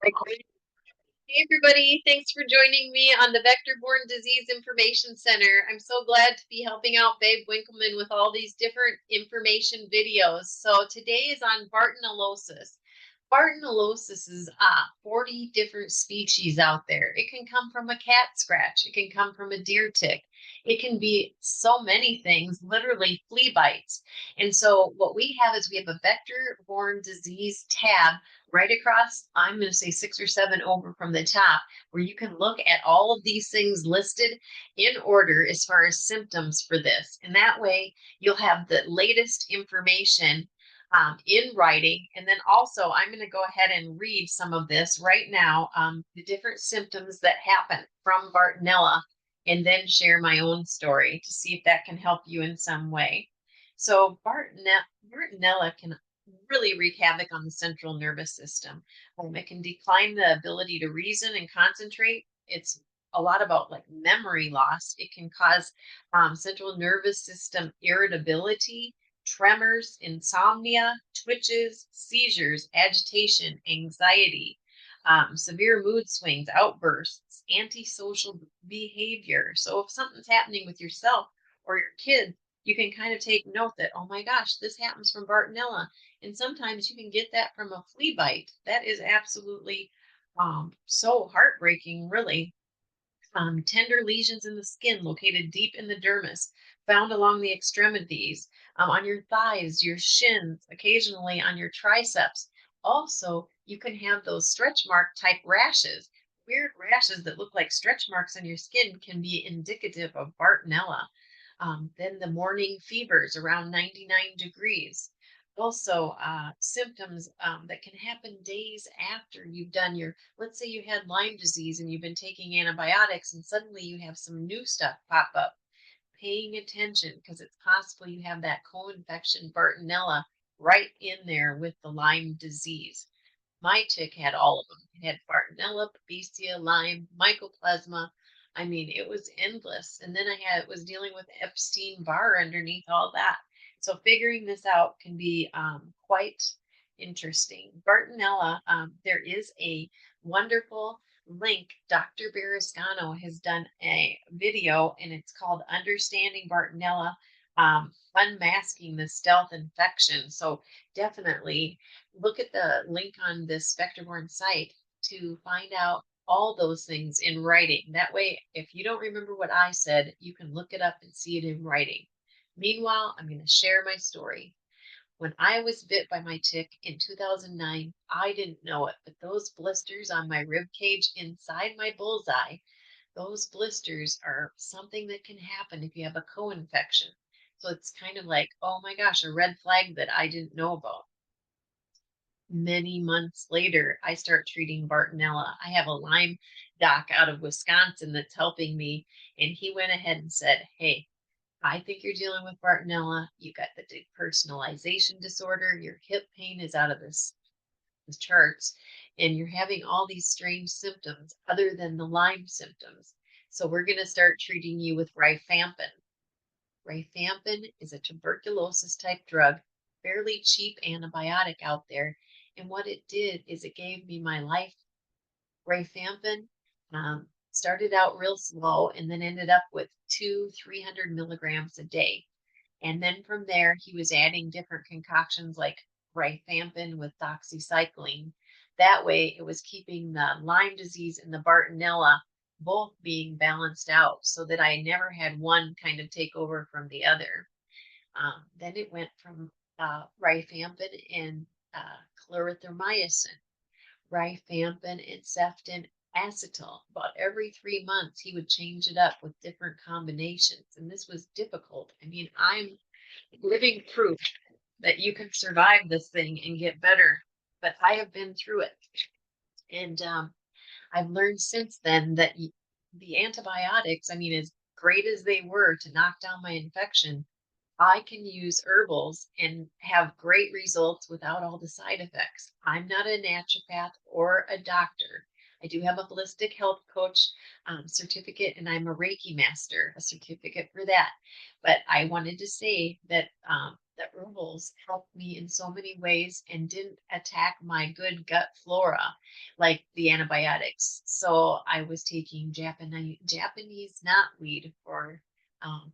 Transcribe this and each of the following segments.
Hey everybody, thanks for joining me on the Vector-Borne Disease Information Center. I'm so glad to be helping out Babe Winkleman with all these different information videos. So today is on Bartonellosis. Bartonellosis is 40 different species out there. It can come from a cat scratch. It can come from a deer tick. It can be so many things, literally flea bites. And so what we have is we have a vector-borne disease tab right across, I'm going to say 6 or 7 over from the top, where you can look at all of these things listed in order as far as symptoms for this. And that way you'll have the latest information in writing. And then also, I'm going to go ahead and read some of this right now, the different symptoms that happen from Bartonella, and then share my own story to see if that can help you in some way. So Bartonella can really wreak havoc on the central nervous system. It can decline the ability to reason and concentrate. It's a lot about like memory loss. It can cause central nervous system irritability, tremors, insomnia, twitches, seizures, agitation, anxiety, severe mood swings, outbursts, antisocial behavior. So if something's happening with yourself or your kid, you can kind of take note that, oh my gosh, this happens from Bartonella. And sometimes you can get that from a flea bite. That is absolutely so heartbreaking, really. Tender lesions in the skin located deep in the dermis, found along the extremities, on your thighs, your shins, occasionally on your triceps. Also, you can have those stretch mark type rashes. Weird rashes that look like stretch marks on your skin can be indicative of Bartonella. Then the morning fevers around 99 degrees. Also, symptoms that can happen days after you've done your, let's say you had Lyme disease and you've been taking antibiotics and suddenly you have some new stuff pop up. Paying attention because it's possible you have that co-infection Bartonella right in there with the Lyme disease. My tick had all of them. It had Bartonella, Babesia, Lyme, Mycoplasma. I mean, it was endless. And then was dealing with Epstein-Barr underneath all that. So figuring this out can be quite interesting. Bartonella, there is a wonderful link. Dr. Burrascano has done a video, and it's called Understanding Bartonella, Unmasking the Stealth Infection. So definitely look at the link on this Vector-Borne site to find out all those things in writing. That way, if you don't remember what I said, you can look it up and see it in writing. Meanwhile, I'm going to share my story. When I was bit by my tick in 2009, I didn't know it, but those blisters on my rib cage inside my bullseye, those blisters are something that can happen if you have a co-infection. So it's kind of like, oh my gosh, a red flag that I didn't know about. Many months later, I start treating Bartonella. I have a Lyme doc out of Wisconsin that's helping me, and he went ahead and said, hey, I think you're dealing with Bartonella. You got the depersonalization disorder. Your hip pain is out of the charts, and you're having all these strange symptoms other than the Lyme symptoms. So we're going to start treating you with rifampin. Rifampin is a tuberculosis type drug, fairly cheap antibiotic out there. And what it did is it gave me my life. Rifampin started out real slow and then ended up with 300 milligrams a day. And then from there, he was adding different concoctions like rifampin with doxycycline. That way, it was keeping the Lyme disease and the Bartonella both being balanced out so that I never had one kind of take over from the other. Then it went from rifampin and clarithromycin, rifampin and ceftin acetal. About every 3 months, he would change it up with different combinations. And this was difficult. I mean, I'm living proof that you can survive this thing and get better, but I have been through it. And I've learned since then that the antibiotics, I mean, as great as they were to knock down my infection, I can use herbals and have great results without all the side effects. I'm not a naturopath or a doctor. I do have a holistic health coach certificate, and I'm a Reiki master, a certificate for that. But I wanted to say that the herbals helped me in so many ways and didn't attack my good gut flora like the antibiotics. So I was taking Japanese knotweed um,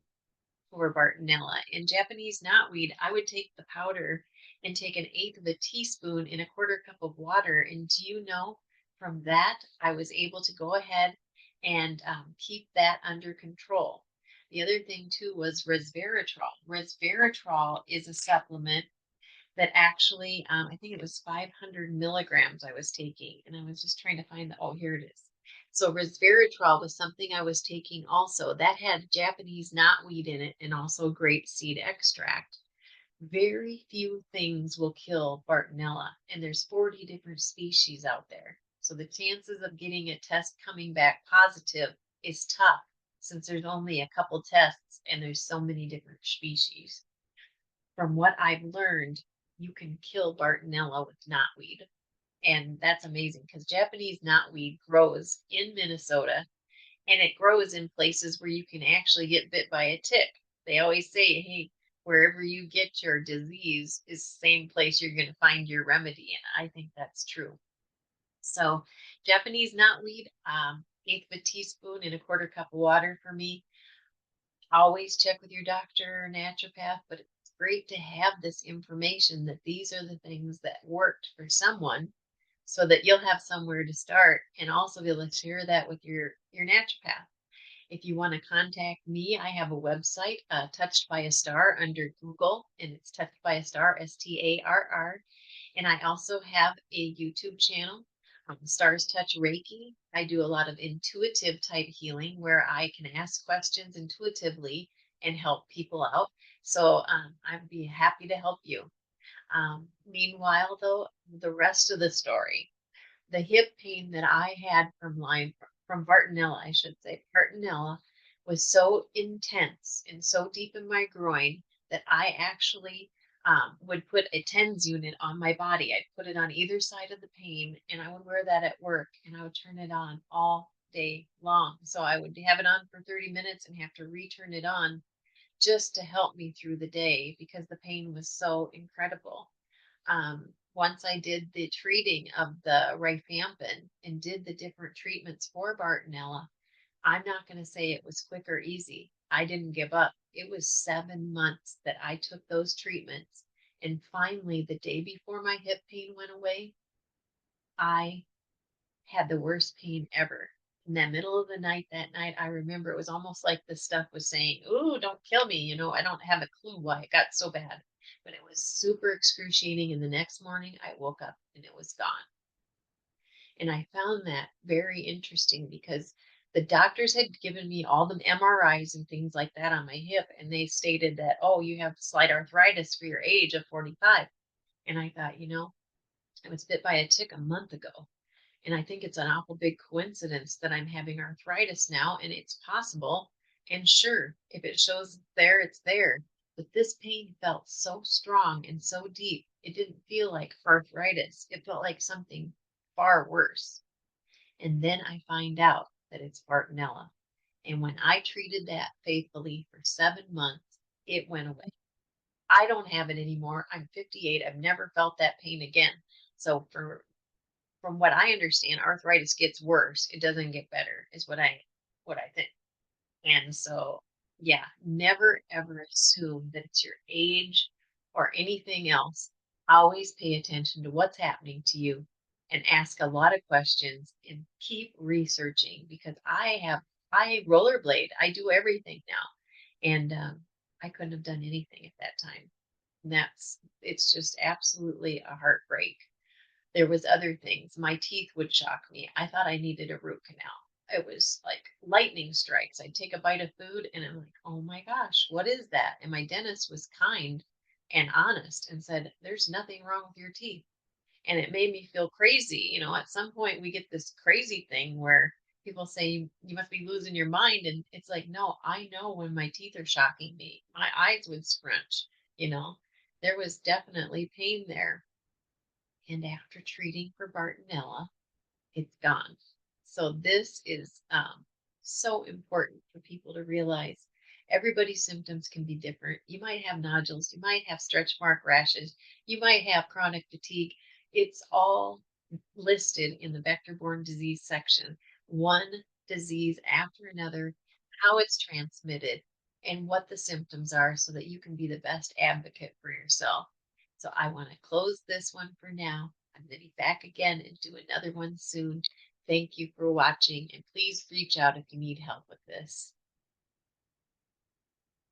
for Bartonella. In Japanese knotweed, I would take the powder and take an eighth of a teaspoon in a quarter cup of water. And do you know, from that, I was able to go ahead and keep that under control. The other thing too was resveratrol. Resveratrol is a supplement that actually, I think it was 500 milligrams I was taking, and I was just trying to find the, oh, here it is. So resveratrol was something I was taking also. That had Japanese knotweed in it and also grapeseed extract. Very few things will kill Bartonella, and there's 40 different species out there. So the chances of getting a test coming back positive is tough since there's only a couple tests and there's so many different species. From what I've learned, you can kill Bartonella with knotweed. And that's amazing because Japanese knotweed grows in Minnesota and it grows in places where you can actually get bit by a tick. They always say, hey, wherever you get your disease is the same place you're going to find your remedy. And I think that's true. So Japanese knotweed, eighth of a teaspoon in a quarter cup of water for me. Always check with your doctor or naturopath, but it's great to have this information that these are the things that worked for someone so that you'll have somewhere to start and also be able to share that with your naturopath. If you want to contact me, I have a website, Touched by a Star under Google, and it's Touched by a Star, STARR. And I also have a YouTube channel, Stars Touch Reiki. I do a lot of intuitive type healing where I can ask questions intuitively and help people out. So I'd be happy to help you. Meanwhile, though, the rest of the story, the hip pain that I had from Bartonella, I should say, Bartonella was so intense and so deep in my groin that I actually would put a TENS unit on my body. I'd put it on either side of the pain, and I would wear that at work, and I would turn it on all day long. So I would have it on for 30 minutes and have to return it on just to help me through the day because the pain was so incredible. Once I did the treating of the rifampin and did the different treatments for Bartonella, I'm not going to say it was quick or easy. I didn't give up. It was 7 months that I took those treatments. And finally, the day before my hip pain went away, I had the worst pain ever. In the middle of the night that night, I remember it was almost like the stuff was saying, "Ooh, don't kill me." I don't have a clue why it got so bad, but it was super excruciating. And the next morning, I woke up and it was gone. And I found that very interesting because the doctors had given me all the MRIs and things like that on my hip, and they stated that, oh, you have slight arthritis for your age of 45. And I thought, I was bit by a tick a month ago. And I think it's an awful big coincidence that I'm having arthritis now, and it's possible. And sure, if it shows there, it's there. But this pain felt so strong and so deep. It didn't feel like arthritis. It felt like something far worse. And then I find out that it's Bartonella. And when I treated that faithfully for 7 months, it went away. I don't have it anymore. I'm 58. I've never felt that pain again. So from what I understand, arthritis gets worse. It doesn't get better, is what I think. And so, yeah, never ever assume that it's your age or anything else. Always pay attention to what's happening to you and ask a lot of questions and keep researching because I rollerblade. I do everything now. And I couldn't have done anything at that time. And it's just absolutely a heartbreak. There was other things. My teeth would shock me. I thought I needed a root canal. It was like lightning strikes. I'd take a bite of food and I'm like, oh my gosh, what is that? And my dentist was kind and honest and said, there's nothing wrong with your teeth. And it made me feel crazy. At some point we get this crazy thing where people say you must be losing your mind. And it's like, no, I know when my teeth are shocking me. My eyes would scrunch, you know. There was definitely pain there. And after treating for Bartonella, it's gone. So this is so important for people to realize. Everybody's symptoms can be different. You might have nodules, you might have stretch mark rashes, you might have chronic fatigue. It's all listed in the vector-borne disease section. One disease after another, how it's transmitted, and what the symptoms are so that you can be the best advocate for yourself. So I want to close this one for now. I'm going to be back again and do another one soon. Thank you for watching, and please reach out if you need help with this.